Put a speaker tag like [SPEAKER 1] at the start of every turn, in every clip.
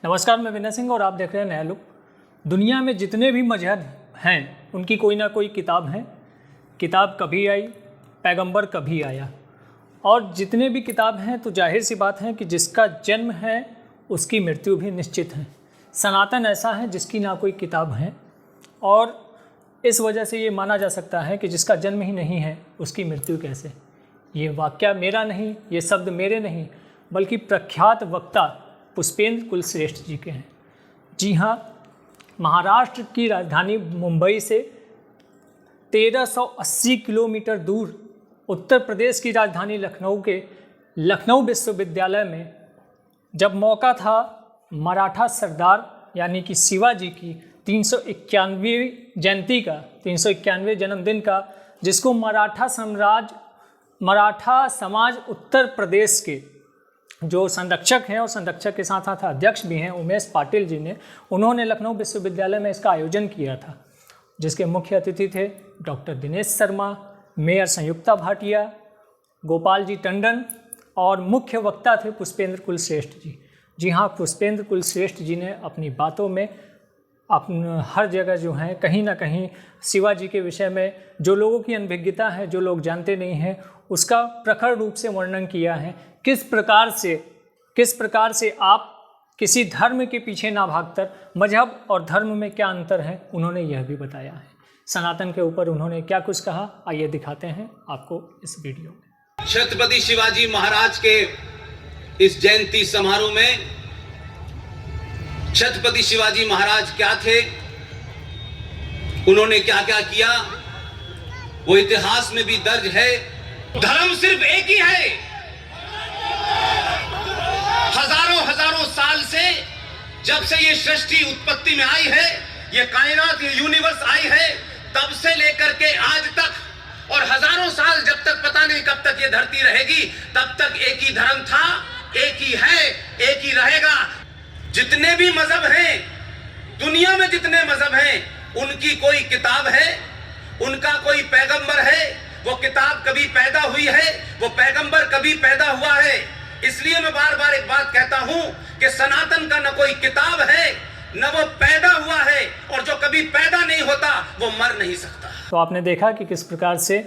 [SPEAKER 1] नमस्कार, मैं विनय सिंह और आप देख रहे हैं नया लुक। दुनिया में जितने भी मजहब हैं उनकी कोई ना कोई किताब है। किताब कभी आई, पैगंबर कभी आया। और जितने भी किताब हैं तो जाहिर सी बात है कि जिसका जन्म है उसकी मृत्यु भी निश्चित है। सनातन ऐसा है जिसकी ना कोई किताब है और इस वजह से ये माना जा सकता है कि जिसका जन्म ही नहीं है उसकी मृत्यु कैसे। ये वाक्य मेरा नहीं, ये शब्द मेरे नहीं, बल्कि प्रख्यात वक्ता पुष्पेंद्र कुलश्रेष्ठ जी के हैं। जी हाँ, महाराष्ट्र की राजधानी मुंबई से 1380 किलोमीटर दूर उत्तर प्रदेश की राजधानी लखनऊ के लखनऊ विश्वविद्यालय में जब मौका था मराठा सरदार यानी कि शिवाजी की 391वीं जयंती का, 391वें जन्मदिन का, जिसको मराठा समाज उत्तर प्रदेश के जो संरक्षक हैं और संरक्षक के साथ साथ अध्यक्ष भी हैं उमेश पाटिल जी ने, उन्होंने लखनऊ विश्वविद्यालय में इसका आयोजन किया था, जिसके मुख्य अतिथि थे डॉक्टर दिनेश शर्मा, मेयर संयुक्ता भाटिया, गोपाल जी टंडन और मुख्य वक्ता थे पुष्पेंद्र कुलश्रेष्ठ जी। जी हाँ, पुष्पेंद्र कुलश्रेष्ठ जी ने अपनी बातों में हर जगह जो है कहीं ना कहीं शिवाजी के विषय में जो लोगों की अनभिज्ञता है, जो लोग जानते नहीं हैं, उसका प्रखर रूप से वर्णन किया है। किस प्रकार से आप किसी धर्म के पीछे ना भागकर मजहब और धर्म में क्या अंतर है, उन्होंने यह भी बताया है। सनातन के ऊपर उन्होंने क्या कुछ कहा, आइए दिखाते हैं आपको इस वीडियो में।
[SPEAKER 2] छत्रपति शिवाजी महाराज के इस जयंती समारोह में छत्रपति शिवाजी महाराज क्या थे, उन्होंने क्या क्या किया, वो इतिहास में भी दर्ज है। धर्म सिर्फ एक ही है। हजारों साल से, जब से ये सृष्टि उत्पत्ति में आई है, ये कायनात, ये यूनिवर्स आई है, तब से लेकर के आज तक, और हजारों साल जब तक पता नहीं कब तक ये धरती रहेगी, तब तक एक ही धर्म था, एक ही है, एक ही रहेगा। जितने भी मजहब हैं, दुनिया में जितने मजहब हैं, उनकी कोई किताब है, उनका कोई पैगंबर है। वो किताब कभी पैदा हुई है, वो पैगंबर कभी पैदा हुआ है। इसलिए मैं बार बार एक बात कहता हूं कि सनातन का न कोई किताब है, न वो पैदा हुआ है, और जो कभी पैदा नहीं होता वो मर नहीं सकता।
[SPEAKER 1] तो आपने देखा कि किस प्रकार से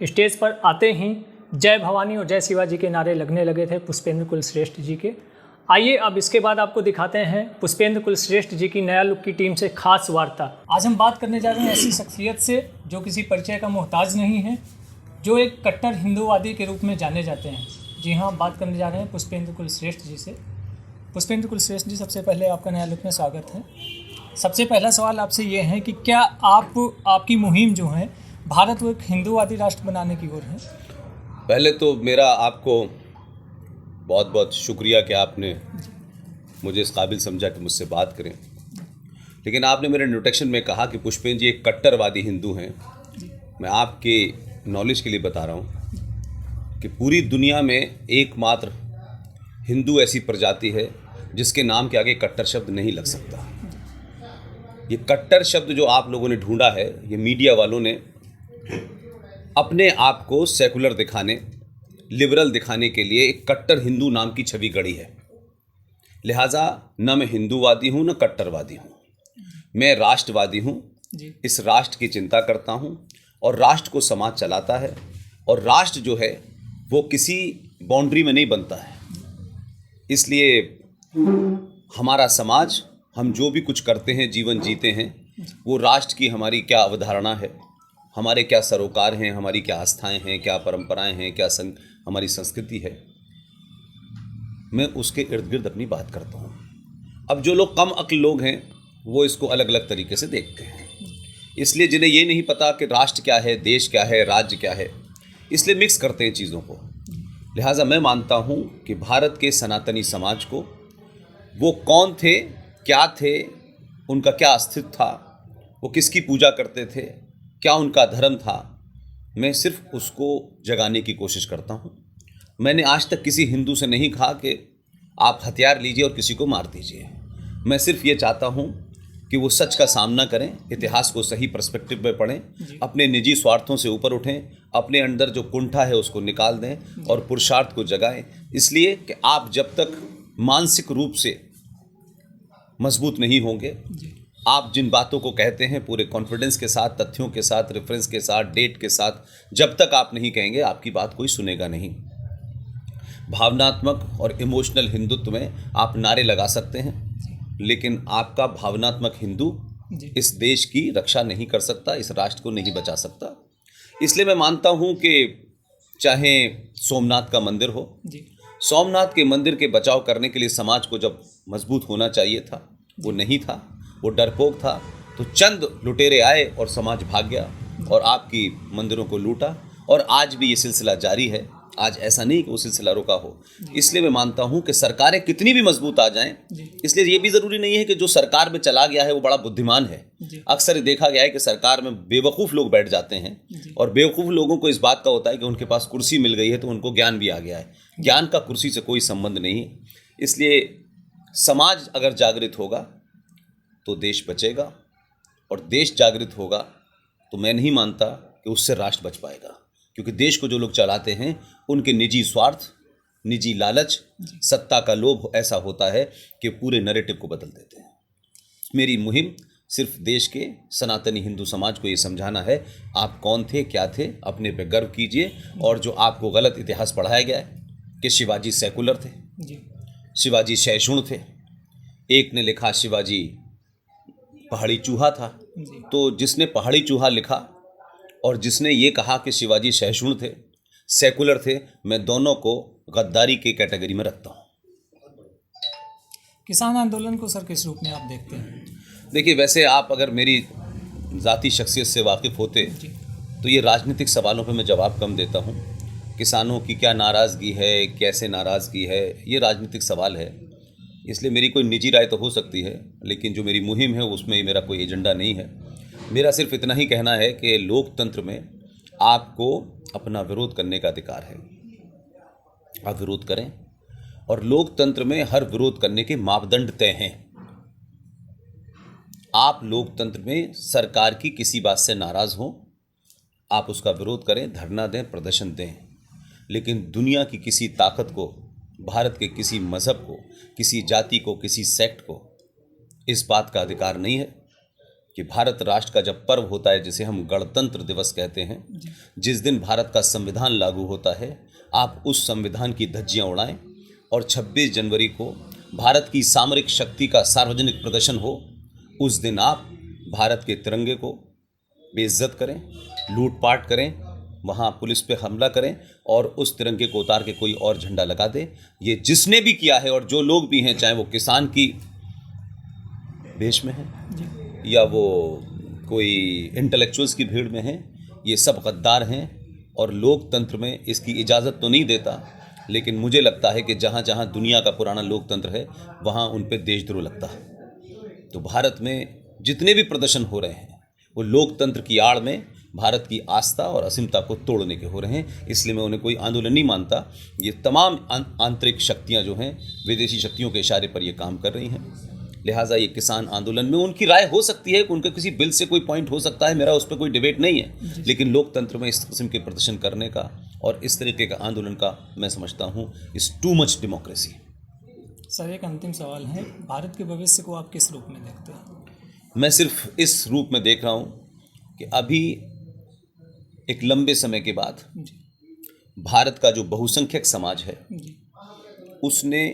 [SPEAKER 1] स्टेज पर आते ही जय भवानी और जय शिवाजी के नारे लगने लगे थे पुष्पेंद्र कुलश्रेष्ठ जी के। आइए अब इसके बाद आपको दिखाते हैं पुष्पेंद्र कुलश्रेष्ठ जी की नया लुक की टीम से खास वार्ता। आज हम बात करने जा रहे हैं ऐसी शख्सियत से जो किसी परिचय का मोहताज नहीं है, जो एक कट्टर हिंदूवादी के रूप में जाने जाते हैं। जी हाँ, बात करने जा रहे हैं पुष्पेंद्र कुलश्रेष्ठ जी से। पुष्पेंद्र कुलश्रेष्ठ जी, सबसे पहले आपका नया लुक में स्वागत है। सबसे पहला सवाल आपसे ये है कि क्या आपकी मुहिम जो है भारत को एक हिंदूवादी राष्ट्र बनाने की ओर है?
[SPEAKER 3] पहले तो मेरा आपको बहुत बहुत शुक्रिया कि आपने मुझे इस काबिल समझा कि मुझसे बात करें। लेकिन आपने मेरे इंट्रोडक्शन में कहा कि पुष्पेंद्र जी एक कट्टरवादी हिंदू हैं। मैं आपके नॉलेज के लिए बता रहा हूँ कि पूरी दुनिया में एकमात्र हिंदू ऐसी प्रजाति है जिसके नाम के आगे कट्टर शब्द नहीं लग सकता। ये कट्टर शब्द जो आप लोगों ने ढूंढा है, ये मीडिया वालों ने अपने आप को सेकुलर दिखाने, लिबरल दिखाने के लिए एक कट्टर हिंदू नाम की छवि गढ़ी है। लिहाजा न मैं हिंदूवादी हूँ न कट्टरवादी हूँ, मैं राष्ट्रवादी हूँ। इस राष्ट्र की चिंता करता हूँ और राष्ट्र को समाज चलाता है, और राष्ट्र जो है वो किसी बाउंड्री में नहीं बनता है। इसलिए हमारा समाज, हम जो भी कुछ करते हैं, जीवन जीते हैं, वो राष्ट्र की हमारी क्या अवधारणा है, हमारे क्या सरोकार हैं, हमारी क्या आस्थाएं हैं, क्या परंपराएं हैं, क्या हमारी संस्कृति है, मैं उसके इर्द गिर्द अपनी बात करता हूँ। अब जो लोग कम अक्ल लोग हैं वो इसको अलग अलग तरीके से देखते हैं। इसलिए जिन्हें ये नहीं पता कि राष्ट्र क्या है, देश क्या है, राज्य क्या है, इसलिए मिक्स करते हैं चीज़ों को। लिहाजा मैं मानता हूँ कि भारत के सनातनी समाज को, वो कौन थे, क्या थे, उनका क्या अस्तित्व था, वो किसकी पूजा करते थे, क्या उनका धर्म था, मैं सिर्फ उसको जगाने की कोशिश करता हूँ। मैंने आज तक किसी हिंदू से नहीं कहा कि आप हथियार लीजिए और किसी को मार दीजिए। मैं सिर्फ ये चाहता हूँ कि वो सच का सामना करें, इतिहास को सही पर्सपेक्टिव में पढ़ें, अपने निजी स्वार्थों से ऊपर उठें, अपने अंदर जो कुंठा है उसको निकाल दें और पुरुषार्थ को जगाएं। इसलिए कि आप जब तक मानसिक रूप से मजबूत नहीं होंगे। आप जिन बातों को कहते हैं पूरे कॉन्फिडेंस के साथ, तथ्यों के साथ, रेफरेंस के साथ, डेट के साथ, जब तक आप नहीं कहेंगे आपकी बात कोई सुनेगा नहीं। भावनात्मक और इमोशनल हिंदुत्व में आप नारे लगा सकते हैं, लेकिन आपका भावनात्मक हिंदू इस देश की रक्षा नहीं कर सकता, इस राष्ट्र को नहीं बचा सकता। इसलिए मैं मानता हूं कि चाहे सोमनाथ का मंदिर हो, सोमनाथ के मंदिर के बचाव करने के लिए समाज को जब मजबूत होना चाहिए था, वो नहीं था, वो डरपोक था, तो चंद लुटेरे आए और समाज भाग गया और आपकी मंदिरों को लूटा। और आज भी ये सिलसिला जारी है, आज ऐसा नहीं कि वो सिलसिला रुका हो। इसलिए मैं मानता हूं कि सरकारें कितनी भी मजबूत आ जाएं, इसलिए ये भी ज़रूरी नहीं है कि जो सरकार में चला गया है वो बड़ा बुद्धिमान है। अक्सर देखा गया है कि सरकार में बेवकूफ़ लोग बैठ जाते हैं और बेवकूफ़ लोगों को इस बात का होता है कि उनके पास कुर्सी मिल गई है तो उनको ज्ञान भी आ गया है। ज्ञान का कुर्सी से कोई संबंध नहीं। इसलिए समाज अगर जागृत होगा तो देश बचेगा, और देश जागृत होगा तो मैं नहीं मानता कि उससे राष्ट्र बच पाएगा, क्योंकि देश को जो लोग चलाते हैं उनके निजी स्वार्थ, निजी लालच, सत्ता का लोभ ऐसा होता है कि पूरे नैरेटिव को बदल देते हैं। मेरी मुहिम सिर्फ देश के सनातनी हिंदू समाज को ये समझाना है, आप कौन थे, क्या थे, अपने पे गर्व कीजिए। और जो आपको गलत इतिहास पढ़ाया गया है कि शिवाजी सेकुलर थे, शिवाजी सहिष्णु थे, एक ने लिखा शिवाजी पहाड़ी चूहा था, तो जिसने पहाड़ी चूहा लिखा और जिसने ये कहा कि शिवाजी सहिष्णु थे, सेकुलर थे, मैं दोनों को गद्दारी की कैटेगरी में रखता हूँ।
[SPEAKER 1] किसान आंदोलन को सर किस रूप में आप देखते हैं?
[SPEAKER 3] देखिए, वैसे आप अगर मेरी ज़ाती शख्सियत से वाकिफ़ होते तो ये राजनीतिक सवालों पे मैं जवाब कम देता हूँ। किसानों की क्या नाराज़गी है, कैसे नाराज़गी है, ये राजनीतिक सवाल है, इसलिए मेरी कोई निजी राय तो हो सकती है, लेकिन जो मेरी मुहिम है उसमें मेरा कोई एजेंडा नहीं है। मेरा सिर्फ इतना ही कहना है कि लोकतंत्र में आपको अपना विरोध करने का अधिकार है, आप विरोध करें, और लोकतंत्र में हर विरोध करने के मापदंड तय हैं। आप लोकतंत्र में सरकार की किसी बात से नाराज़ हों, आप उसका विरोध करें, धरना दें, प्रदर्शन दें, लेकिन दुनिया की किसी ताकत को, भारत के किसी मज़हब को, किसी जाति को, किसी सेक्ट को इस बात का अधिकार नहीं है कि भारत राष्ट्र का जब पर्व होता है, जिसे हम गणतंत्र दिवस कहते हैं, जिस दिन भारत का संविधान लागू होता है, आप उस संविधान की धज्जियां उड़ाएं और 26 जनवरी को भारत की सामरिक शक्ति का सार्वजनिक प्रदर्शन हो, उस दिन आप भारत के तिरंगे को बेइज्जत करें, लूटपाट करें, वहाँ पुलिस पे हमला करें और उस तिरंगे को उतार के कोई और झंडा लगा दे। ये जिसने भी किया है और जो लोग भी हैं, चाहे वो किसान की वेश में हैं या वो कोई इंटेलेक्चुअल्स की भीड़ में हैं, ये सब गद्दार हैं और लोकतंत्र में इसकी इजाज़त तो नहीं देता। लेकिन मुझे लगता है कि जहाँ जहाँ दुनिया का पुराना लोकतंत्र है वहाँ उन पे देशद्रोह लगता है। तो भारत में जितने भी प्रदर्शन हो रहे हैं वो लोकतंत्र की आड़ में भारत की आस्था और असीमता को तोड़ने के हो रहे हैं, इसलिए मैं उन्हें कोई आंदोलन नहीं मानता। ये तमाम आंतरिक शक्तियां जो हैं, विदेशी शक्तियों के इशारे पर ये काम कर रही हैं। लिहाजा ये किसान आंदोलन में उनकी राय हो सकती है, उनके किसी बिल से कोई पॉइंट हो सकता है, मेरा उस पर कोई डिबेट नहीं है, लेकिन लोकतंत्र में इस किस्म के प्रदर्शन करने का और इस तरीके का आंदोलन का मैं समझता हूँ is too much democracy.
[SPEAKER 1] Sir, एक अंतिम सवाल है, भारत के भविष्य को आप किस रूप में देखते हैं?
[SPEAKER 3] मैं सिर्फ इस रूप में देख रहा हूँ कि अभी एक लंबे समय के बाद भारत का जो बहुसंख्यक समाज है उसने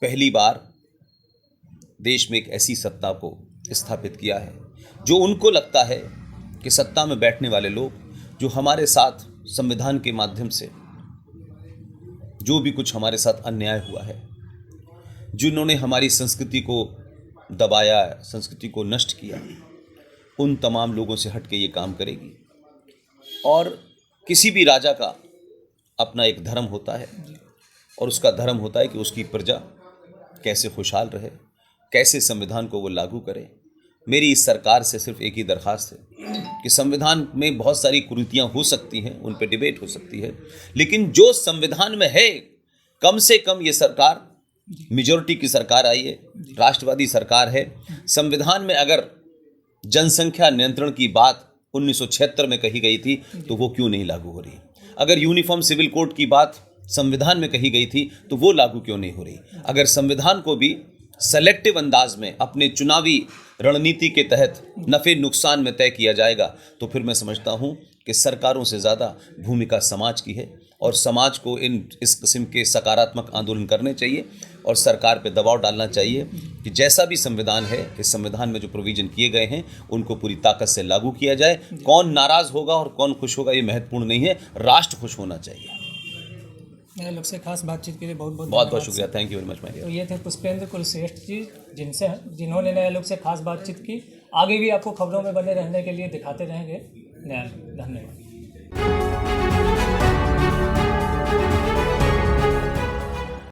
[SPEAKER 3] पहली बार देश में एक ऐसी सत्ता को स्थापित किया है जो उनको लगता है कि सत्ता में बैठने वाले लोग जो हमारे साथ संविधान के माध्यम से जो भी कुछ हमारे साथ अन्याय हुआ है, जिन्होंने हमारी संस्कृति को दबाया, संस्कृति को नष्ट किया, उन तमाम लोगों से हट के ये काम करेगी। और किसी भी राजा का अपना एक धर्म होता है और उसका धर्म होता है कि उसकी प्रजा कैसे खुशहाल रहे, कैसे संविधान को वो लागू करे। मेरी इस सरकार से सिर्फ एक ही दरख्वास्त है कि संविधान में बहुत सारी कुरीतियाँ हो सकती हैं, उन पर डिबेट हो सकती है, लेकिन जो संविधान में है, कम से कम ये सरकार मेजॉरिटी की सरकार आई है, राष्ट्रवादी सरकार है। संविधान में अगर जनसंख्या नियंत्रण की बात 1976 में कही गई थी तो वो क्यों नहीं लागू हो रही? अगर यूनिफॉर्म सिविल कोड की बात संविधान में कही गई थी तो वो लागू क्यों नहीं हो रही? अगर संविधान को भी सेलेक्टिव अंदाज में अपने चुनावी रणनीति के तहत नफ़े नुकसान में तय किया जाएगा तो फिर मैं समझता हूँ कि सरकारों से ज़्यादा भूमिका समाज की है और समाज को इस किस्म के सकारात्मक आंदोलन करने चाहिए और सरकार पे दबाव डालना चाहिए कि जैसा भी संविधान है, इस संविधान में जो प्रोविज़न किए गए हैं उनको पूरी ताकत से लागू किया जाए। कौन नाराज़ होगा और कौन खुश होगा ये महत्वपूर्ण नहीं है, राष्ट्र खुश होना चाहिए।
[SPEAKER 1] मेरे लोग से खास बातचीत के लिए बहुत
[SPEAKER 3] बहुत शुक्रिया। Thank you very much my
[SPEAKER 1] तो ये थे पुष्पेंद्र कुलश्रेष्ठ जी, जिन्होंने नया लोग से खास बातचीत की। आगे भी आपको खबरों में बने रहने के लिए दिखाते रहेंगे। नया धन्यवाद।